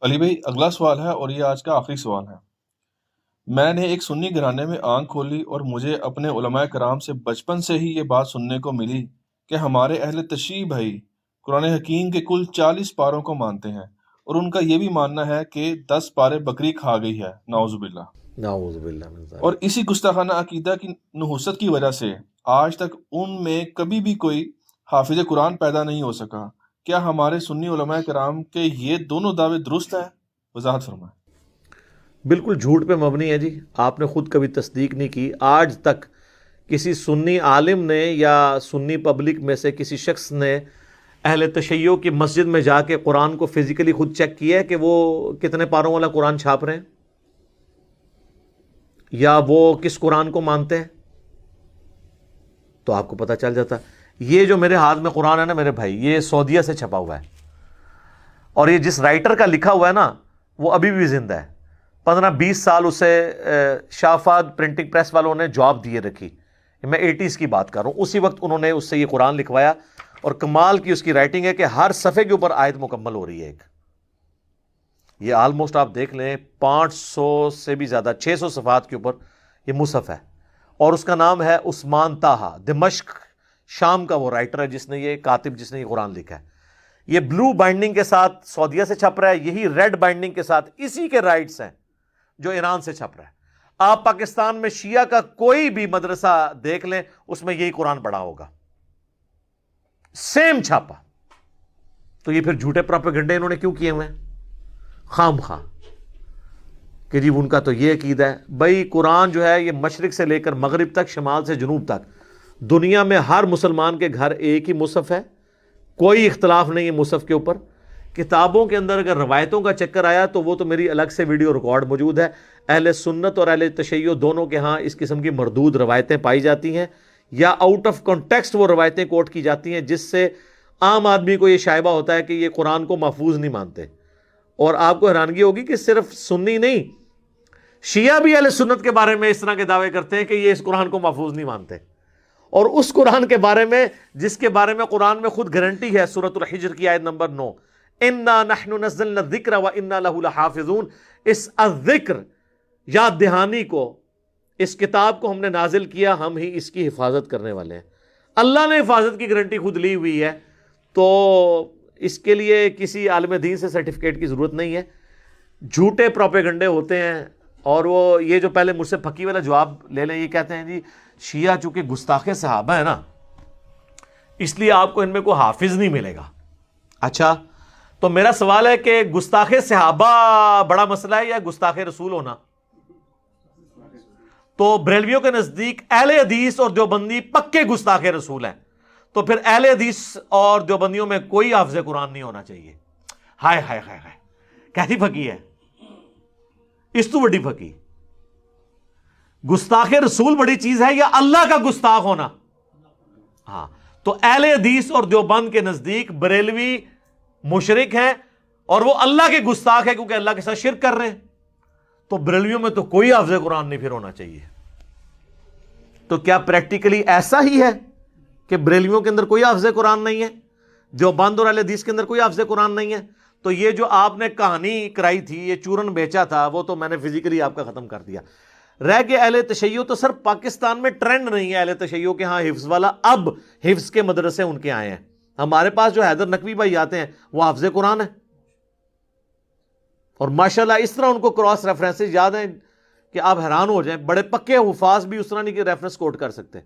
علی بھائی، اگلا سوال ہے اور یہ آج کا آخری سوال ہے۔ میں نے ایک سنی گھرانے میں آنکھ کھولی اور مجھے اپنے علماء کرام سے بچپن سے ہی یہ بات سننے کو ملی کہ ہمارے اہل تشیع بھائی قرآن حکیم کے کل 40 پاروں کو مانتے ہیں، اور ان کا یہ بھی ماننا ہے کہ 10 پارے بکری کھا گئی ہے، نعوذ باللہ۔ نعوذ باللہ من اور ذالک۔ اسی گستاخانہ عقیدہ کی نحوست کی وجہ سے آج تک ان میں کبھی بھی کوئی حافظ قرآن پیدا نہیں ہو سکا۔ کیا ہمارے سنی علماء کرام کے یہ دونوں دعوے درست ہیں؟ وضاحت فرمائیں۔ بالکل جھوٹ پہ مبنی ہے جی، آپ نے خود کبھی تصدیق نہیں کی۔ آج تک کسی سنی عالم نے یا سنی پبلک میں سے کسی شخص نے اہل تشیع کی مسجد میں جا کے قرآن کو فزیکلی خود چیک کیا ہے کہ وہ کتنے پاروں والا قرآن چھاپ رہے ہیں یا وہ کس قرآن کو مانتے ہیں؟ تو آپ کو پتہ چل جاتا۔ یہ جو میرے ہاتھ میں قرآن ہے نا میرے بھائی، یہ سعودیہ سے چھپا ہوا ہے، اور یہ جس رائٹر کا لکھا ہوا ہے نا وہ ابھی بھی زندہ ہے۔ 15-20 سال اسے شافاد پرنٹنگ پریس والوں نے جاب دیے رکھی، میں 80s کی بات کر رہا ہوں۔ اسی وقت انہوں نے اس سے یہ قرآن لکھوایا، اور کمال کی اس کی رائٹنگ ہے کہ ہر صفحے کے اوپر آیت مکمل ہو رہی ہے ایک۔ یہ آلموسٹ آپ دیکھ لیں 500 سے بھی زیادہ، 600 صفحات کے اوپر یہ مصحف ہے، اور اس کا نام ہے عثمان طٰہٰ، دمشق شام کا وہ رائٹر ہے جس نے یہ کاتب جس نے یہ قرآن لکھا ہے۔ یہ بلو بائنڈنگ کے ساتھ سعودیہ سے چھپ رہا ہے، یہی ریڈ بائنڈنگ کے ساتھ اسی کے رائٹس ہیں جو ایران سے چھپ رہا ہے۔ آپ پاکستان میں شیعہ کا کوئی بھی مدرسہ دیکھ لیں، اس میں یہی قرآن پڑھا ہوگا، سیم چھاپا۔ تو یہ پھر جھوٹے پروپیگنڈے انہوں نے کیوں کیے ہوئے ہیں خام خواہ کہ جی ان کا تو یہ عقیدہ ہے؟ بھائی قرآن جو ہے یہ مشرق سے لے کر مغرب تک، شمال سے جنوب تک، دنیا میں ہر مسلمان کے گھر ایک ہی مصحف ہے، کوئی اختلاف نہیں ہے مصحف کے اوپر۔ کتابوں کے اندر اگر روایتوں کا چکر آیا تو وہ تو میری الگ سے ویڈیو ریکارڈ موجود ہے۔ اہل سنت اور اہل تشیع دونوں کے ہاں اس قسم کی مردود روایتیں پائی جاتی ہیں، یا آؤٹ آف کانٹیکسٹ وہ روایتیں کوٹ کی جاتی ہیں جس سے عام آدمی کو یہ شائبہ ہوتا ہے کہ یہ قرآن کو محفوظ نہیں مانتے۔ اور آپ کو حیرانگی ہوگی کہ صرف سنی نہیں، شیعہ بھی اہل سنت کے بارے میں اس طرح کے دعوے کرتے ہیں کہ یہ اس قرآن کو محفوظ نہیں مانتے، اور اس قرآن کے بارے میں جس کے بارے میں قرآن میں خود گارنٹی ہے، سورۃ الحجر کی آیت نمبر 9، اِنَّا نَحْنُ نَزَّلْنَا الذِّكْرَ وَإِنَّا لَهُ لَحَافِظُونَ۔ اس الذکر یاد دہانی کو، اس کتاب کو ہم نے نازل کیا، ہم ہی اس کی حفاظت کرنے والے ہیں۔ اللہ نے حفاظت کی گارنٹی خود لی ہوئی ہے، تو اس کے لیے کسی عالم دین سے سرٹیفکیٹ کی ضرورت نہیں ہے۔ جھوٹے پروپیگنڈے ہوتے ہیں، اور وہ یہ جو پہلے مجھ سے پھکی والا جواب لے لیں، یہ کہتے ہیں جی شیعہ چونکہ گستاخ صحابہ ہے نا، اس لیے آپ کو ان میں کوئی حافظ نہیں ملے گا۔ اچھا، تو میرا سوال ہے کہ گستاخ صحابہ بڑا مسئلہ ہے یا گستاخ رسول ہونا؟ تو بریلویوں کے نزدیک اہل حدیث اور دیوبندی پکے گستاخ رسول ہیں، تو پھر اہل حدیث اور دیوبندیوں میں کوئی حافظ قرآن نہیں ہونا چاہیے۔ ہائے ہائے ہائے ہائے، کیسی پھکی ہے اس تو بڑی پھکی؟ گستاخ رسول بڑی چیز ہے یا اللہ کا گستاخ ہونا؟ ہاں، تو اہل حدیث اور دیوبند کے نزدیک بریلوی مشرک ہیں اور وہ اللہ کے گستاخ ہے کیونکہ اللہ کے ساتھ شرک کر رہے ہیں، تو بریلویوں میں تو کوئی حافظ قرآن نہیں پھر ہونا چاہیے۔ تو کیا پریکٹیکلی ایسا ہی ہے کہ بریلویوں کے اندر کوئی حافظ قرآن نہیں ہے، دیوبند اور اہل حدیث کے اندر کوئی حافظ قرآن نہیں ہے؟ تو یہ جو آپ نے کہانی کرائی تھی، یہ چورن بیچا تھا، وہ تو میں نے فزیکلی آپ کا ختم کر دیا۔ رہ گئے اہل تشیع، تو سر پاکستان میں ٹرینڈ نہیں ہے اہل تشیع کے ہاں حفظ والا، اب حفظ کے مدرسے ان کے آئے ہیں۔ ہمارے پاس جو حیدر نقوی بھائی آتے ہیں وہ حافظ قرآن ہے، اور ماشاءاللہ اس طرح ان کو کراس ریفرنسز یاد ہیں کہ آپ حیران ہو جائیں۔ بڑے پکے حفاظ بھی اس طرح نہیں کہ ریفرنس کوٹ کر سکتے۔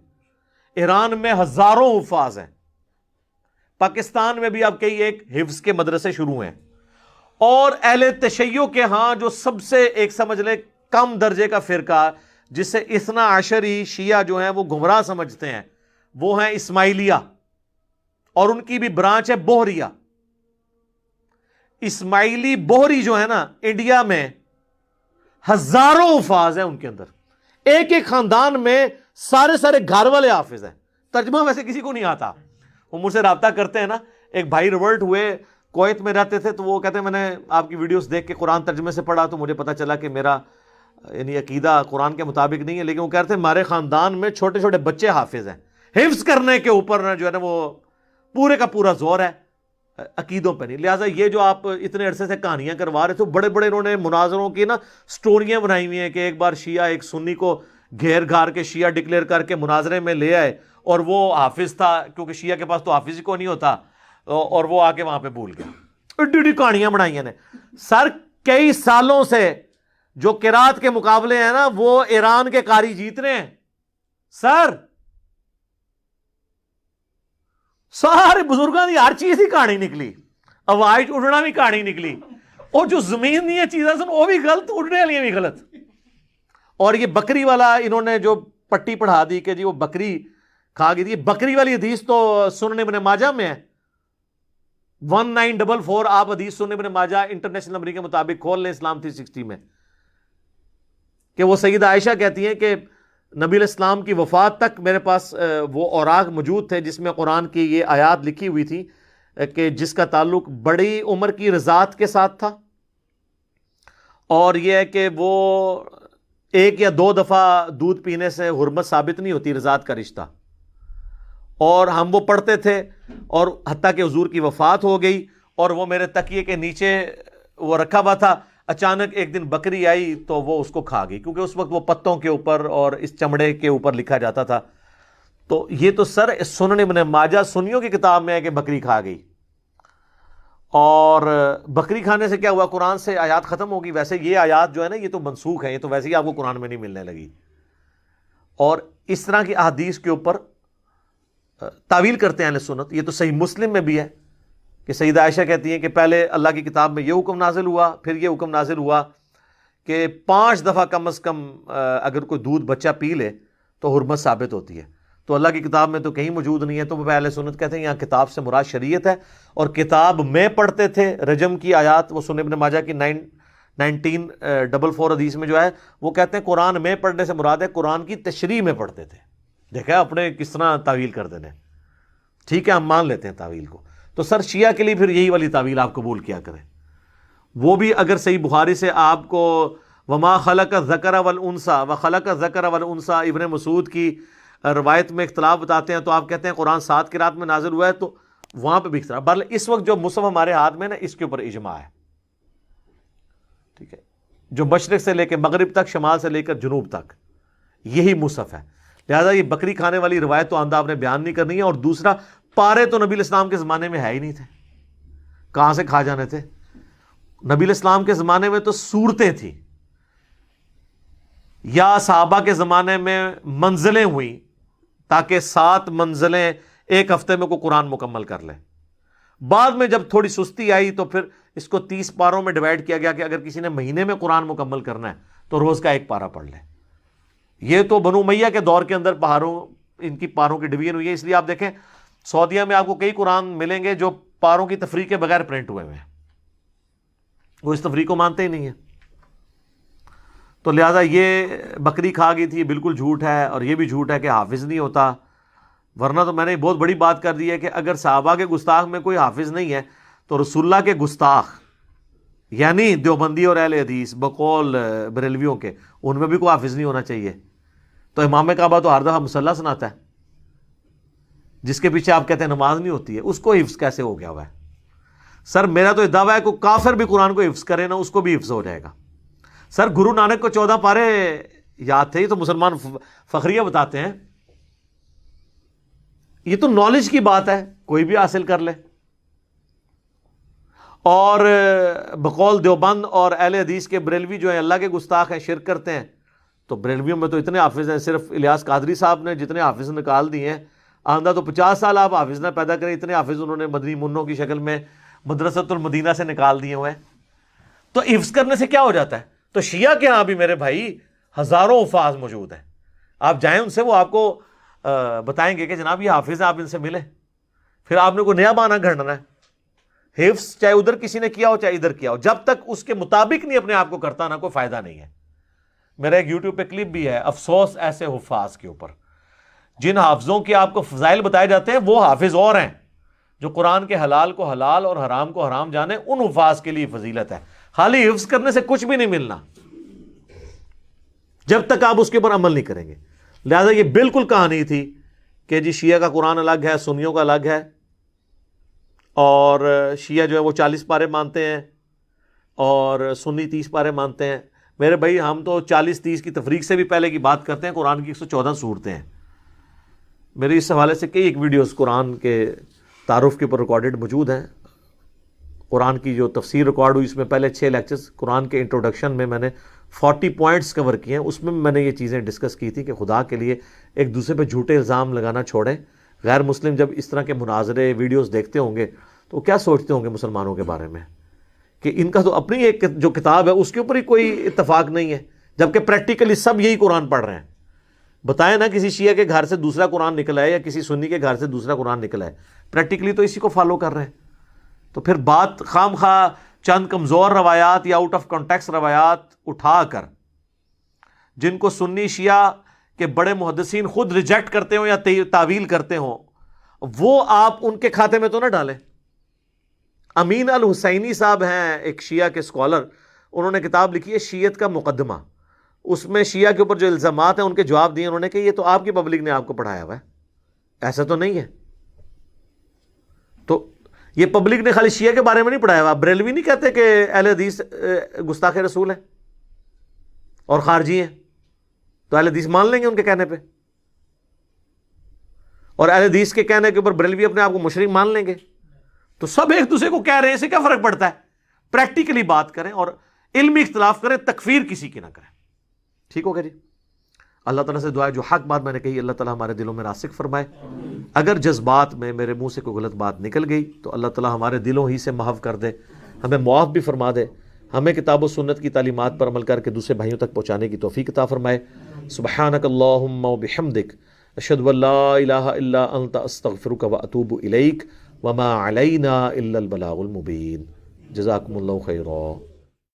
ایران میں ہزاروں حفاظ ہیں، پاکستان میں بھی اب کئی ایک حفظ کے مدرسے شروع ہیں، اور اہل تشیع کے ہاں جو سب سے ایک سمجھ لیں کم درجے کا فرقہ جسے اثنا عشری شیعہ جو ہیں وہ گمراہ سمجھتے ہیں، وہ ہیں اسماعیلیہ، اور ان کی بھی برانچ ہے بوہریہ۔ اسماعیلی بوہری جو ہے نا، انڈیا میں ہزاروں حفاظ ہیں ان کے اندر، ایک ایک خاندان میں سارے گھر والے حافظ ہیں۔ ترجمہ ویسے کسی کو نہیں آتا، وہ مجھ سے رابطہ کرتے ہیں نا۔ ایک بھائی ریورٹ ہوئے، کویت میں رہتے تھے، تو وہ کہتے ہیں میں نے آپ کی ویڈیوز دیکھ کے قرآن ترجمے سے پڑھا تو مجھے پتا چلا کہ میرا یعنی عقیدہ قرآن کے مطابق نہیں ہے، لیکن وہ کہتے ہیں ہمارے خاندان میں چھوٹے بچے حافظ ہیں، حفظ کرنے کے اوپر جو ہے نا وہ پورے کا پورا زور ہے۔ عقیدوں پہ نہیں. لہٰذا یہ جو آپ اتنے عرصے سے کہانیاں کروا رہے تھے, بڑے بڑے انہوں نے مناظروں کی نا سٹوریاں بنائی ہوئی ہیں کہ ایک بار شیعہ ایک سنی کو گھیر گھار کے شیعہ ڈکلیئر کر کے مناظرے میں لے آئے, اور وہ حافظ تھا, کیونکہ شیعہ کے پاس تو حافظ ہی کو نہیں ہوتا, اور وہ آ کے وہاں پہ بھول گیا. ایڈی ایڈی کہانیاں بنائی ہیں نے. سر کئی سالوں سے جو قرات کے مقابلے ہیں نا وہ ایران کے قاری جیت رہے ہیں. سر سارے بزرگوں کی ہر چیز ہی کہانی نکلی, آواز اڑنا بھی کہانی نکلی, اور جو زمین دیا چیزیں سن وہ بھی غلط, اڑنے والی بھی غلط. اور یہ بکری والا انہوں نے جو پٹی پڑھا دی کہ جی وہ بکری کھا گئی تھی, بکری والی حدیث تو سنن ابن ماجہ میں ہے 1944. آپ حدیث سنن ابن ماجہ انٹرنیشنل نمبر کے مطابق کھول لیں اسلام 360 میں, کہ وہ سیدہ عائشہ کہتی ہیں کہ نبی علیہ السلام کی وفات تک میرے پاس وہ اوراق موجود تھے جس میں قرآن کی یہ آیات لکھی ہوئی تھی کہ جس کا تعلق بڑی عمر کی رضاعت کے ساتھ تھا, اور یہ ہے کہ وہ ایک یا دو دفعہ دودھ پینے سے حرمت ثابت نہیں ہوتی, رضاعت کا رشتہ. اور ہم وہ پڑھتے تھے, اور حتیٰ کہ حضور کی وفات ہو گئی اور وہ میرے تکیے کے نیچے وہ رکھا ہوا تھا, اچانک ایک دن بکری آئی تو وہ اس کو کھا گئی, کیونکہ اس وقت وہ پتوں کے اوپر اور اس چمڑے کے اوپر لکھا جاتا تھا. تو یہ تو سر سنن ابن ماجہ سنیوں کی کتاب میں ہے کہ بکری کھا گئی. اور بکری کھانے سے کیا ہوا, قرآن سے آیات ختم ہوگی. ویسے یہ آیات جو ہے نا یہ تو منسوخ ہیں, یہ تو ویسے ہی آپ کو قرآن میں نہیں ملنے لگی. اور اس طرح کی احادیث کے اوپر تعویل کرتے ہیں اہل سنت. یہ تو صحیح مسلم میں بھی ہے کہ سیدہ عائشہ کہتی ہیں کہ پہلے اللہ کی کتاب میں یہ حکم نازل ہوا, پھر یہ حکم نازل ہوا کہ 5 دفعہ کم از کم اگر کوئی دودھ بچہ پی لے تو حرمت ثابت ہوتی ہے. تو اللہ کی کتاب میں تو کہیں موجود نہیں ہے. تو وہ اہل سنت کہتے ہیں یہاں کتاب سے مراد شریعت ہے, اور کتاب میں پڑھتے تھے رجم کی آیات, وہ سنن ابن ماجہ کی 1944 حدیث میں جو ہے وہ کہتے ہیں قرآن میں پڑھنے سے مراد ہے قرآن کی تشریح میں پڑھتے تھے. دیکھا اپنے کس طرح تعویل کر دینے. ٹھیک ہے ہم مان لیتے ہیں تعویل کو. تو سر شیعہ کے لیے پھر یہی والی تعویل آپ قبول کیا کریں. وہ بھی اگر صحیح بخاری سے آپ کو وما خلق الذکر والانثى وخلق الذکر والانثى ابن مسعود کی روایت میں اختلاف بتاتے ہیں, تو آپ کہتے ہیں قرآن 7 قرات میں نازل ہوا ہے, تو وہاں پہ بھی اختلاف. بہرحال اس وقت جو مصحف ہمارے ہاتھ میں نا اس کے اوپر اجماع ہے. ٹھیک ہے, جو مشرق سے لے کے مغرب تک, شمال سے لے کر جنوب تک یہی مصحف ہے. لہذا یہ بکری کھانے والی روایت تو آندہ آپ نے بیان نہیں کرنی ہے. اور دوسرا, پارے تو نبی الاسلام کے زمانے میں ہے ہی نہیں تھے, کہاں سے کھا جانے تھے. نبی الاسلام کے زمانے میں تو صورتیں تھیں, یا صحابہ کے زمانے میں منزلیں ہوئیں تاکہ 7 منزلیں ایک ہفتے میں کوئی قرآن مکمل کر لے. بعد میں جب تھوڑی سستی آئی تو پھر اس کو 30 پاروں میں ڈیوائڈ کیا گیا کہ اگر کسی نے مہینے میں قرآن مکمل کرنا ہے تو روز کا 1 پارہ پڑھ لے. یہ تو بنو امیہ کے دور کے اندر پہاڑوں ان کی پاروں کی ڈویژن ہوئی ہے. اس لیے آپ دیکھیں سعودیہ میں آپ کو کئی قرآن ملیں گے جو پاروں کی تفریق کے بغیر پرنٹ ہوئے ہیں, وہ اس تفریق کو مانتے ہی نہیں ہیں. تو لہٰذا یہ بکری کھا گئی تھی بالکل جھوٹ ہے, اور یہ بھی جھوٹ ہے کہ حافظ نہیں ہوتا. ورنہ تو میں نے بہت بڑی بات کر دی ہے کہ اگر صحابہ کے گستاخ میں کوئی حافظ نہیں ہے تو رسول اللہ کے گستاخ یعنی دیوبندی اور اہل حدیث بقول بریلویوں کے, ان میں بھی کوئی حافظ نہیں ہونا چاہیے. تو امام کعبہ تو ہر دفعہ مصلی سناتا ہے, جس کے پیچھے آپ کہتے ہیں نماز نہیں ہوتی ہے, اس کو حفظ کیسے ہو گیا ہوا ہے؟ سر میرا تو یہ دعویٰ ہے کہ کافر بھی قرآن کو حفظ کرے نا, اس کو بھی حفظ ہو جائے گا. سر گرو نانک کو 14 پارے یاد تھے, یہ تو مسلمان فخریہ بتاتے ہیں. یہ تو نالج کی بات ہے, کوئی بھی حاصل کر لے. اور بقول دیوبند اور اہل حدیث کے بریلوی جو ہیں اللہ کے گستاخ ہیں, شرک کرتے ہیں. تو بریلویوں میں تو اتنے حافظ ہیں, صرف الیاس قادری صاحب نے جتنے حافظ نکال دیے ہیں, آندہ تو 50 سال آپ حافظ نہ پیدا کریں, اتنے حافظ انہوں نے مدنی منوں کی شکل میں مدرسۃ المدینہ سے نکال دیے ہوئے ہیں. تو حفظ کرنے سے کیا ہو جاتا ہے؟ تو شیعہ کے ہاں بھی میرے بھائی ہزاروں حفاظ موجود ہیں, آپ جائیں ان سے, وہ آپ کو بتائیں گے کہ جناب یہ حافظ ہیں, آپ ان سے ملیں. پھر آپ نے کوئی نیا بہانہ گھڑنا ہے. حفظ چاہے ادھر کسی نے کیا ہو چاہے ادھر کیا ہو, جب تک اس کے مطابق نہیں اپنے آپ کو کرتا نا کوئی فائدہ نہیں ہے. میرا ایک یوٹیوب پہ کلپ بھی ہے, افسوس ایسے حفاظ کے اوپر. جن حافظوں کے آپ کو فضائل بتائے جاتے ہیں وہ حافظ اور ہیں جو قرآن کے حلال کو حلال اور حرام کو حرام جانے, ان حفاظ کے لیے فضیلت ہے. خالی حفظ کرنے سے کچھ بھی نہیں ملنا جب تک آپ اس کے اوپر عمل نہیں کریں گے. لہذا یہ بالکل کہانی تھی کہ جی شیعہ کا قرآن الگ ہے, سنیوں کا الگ ہے. اور شیعہ جو ہے وہ 40 پارے مانتے ہیں اور سنی 30 پارے مانتے ہیں. میرے بھائی ہم تو 40-30 کی تفریق سے بھی پہلے کی بات کرتے ہیں. قرآن کی 114 صورتیں ہیں. میری اس حوالے سے کئی ایک ویڈیوز قرآن کے تعارف کے اوپر ریکارڈڈ موجود ہیں. قرآن کی جو تفسیر ریکارڈ ہوئی اس میں پہلے 6 لیکچرز قرآن کے انٹروڈکشن میں نے 40 پوائنٹس کور کیے ہیں. اس میں نے یہ چیزیں ڈسکس کی تھی کہ خدا کے لیے ایک دوسرے پہ جھوٹے الزام لگانا چھوڑیں. غیر مسلم جب اس طرح کے مناظرے ویڈیوز دیکھتے ہوں گے تو کیا سوچتے ہوں گے مسلمانوں کے بارے میں کہ ان کا تو اپنی ایک جو کتاب ہے اس کے اوپر ہی کوئی اتفاق نہیں ہے، جبکہ پریکٹیکلی سب یہی قرآن پڑھ رہے ہیں. بتائیں نا کسی شیعہ کے گھر سے دوسرا قرآن نکلا ہے یا کسی سنی کے گھر سے دوسرا قرآن نکلا ہے، پریکٹیکلی تو اسی کو فالو کر رہے ہیں. تو پھر بات خام خواہ چند کمزور روایات یا آؤٹ آف کانٹیکس روایات اٹھا کر جن کو سنی شیعہ کے بڑے محدثین خود ریجیکٹ کرتے ہوں یا تعویل کرتے ہوں، وہ آپ ان کے کھاتے میں تو نہ ڈالیں. امین الحسینی صاحب ہیں ایک شیعہ کے اسکالر، انہوں نے کتاب لکھی ہے شیعت کا مقدمہ. اس میں شیعہ کے اوپر جو الزامات ہیں ان کے جواب دیے. انہوں نے کہ یہ تو آپ کی پبلک نے آپ کو پڑھایا ہوا ہے، ایسا تو نہیں ہے. تو یہ پبلک نے خالی شیعہ کے بارے میں نہیں پڑھایا ہوا. بریلوی نہیں کہتے کہ اہل حدیث گستاخ رسول ہیں اور خارجی ہیں، تو اہل حدیث مان لیں گے ان کے کہنے پہ، اور اہل حدیث کے کہنے کے اوپر بریلوی اپنے آپ کو مشرک مان لیں گے. تو سب ایک دوسرے کو کہہ رہے ہیں، اسے کیا فرق پڑتا ہے؟ پریکٹیکلی بات کریں اور علمی اختلاف کریں، تکفیر کسی کی نہ کریں. ٹھیک ہوگا جی. اللہ تعالیٰ سے دعا ہے جو حق بات میں نے کہی اللہ تعالیٰ ہمارے دلوں میں راسخ فرمائے. اگر جذبات میں میرے منہ سے کوئی غلط بات نکل گئی تو اللہ تعالیٰ ہمارے دلوں ہی سے محو کر دے، ہمیں معاف بھی فرما دے، ہمیں کتاب و سنت کی تعلیمات پر عمل کر کے دوسرے بھائیوں تک پہنچانے کی توفیق عطا فرمائے. سبحانک اللہم و بحمدک اشہد ان لا الہ الا انت استغفرک و اتوب الیک وما علینا الا البلاغ المبین. جزاکم اللہ خیرا.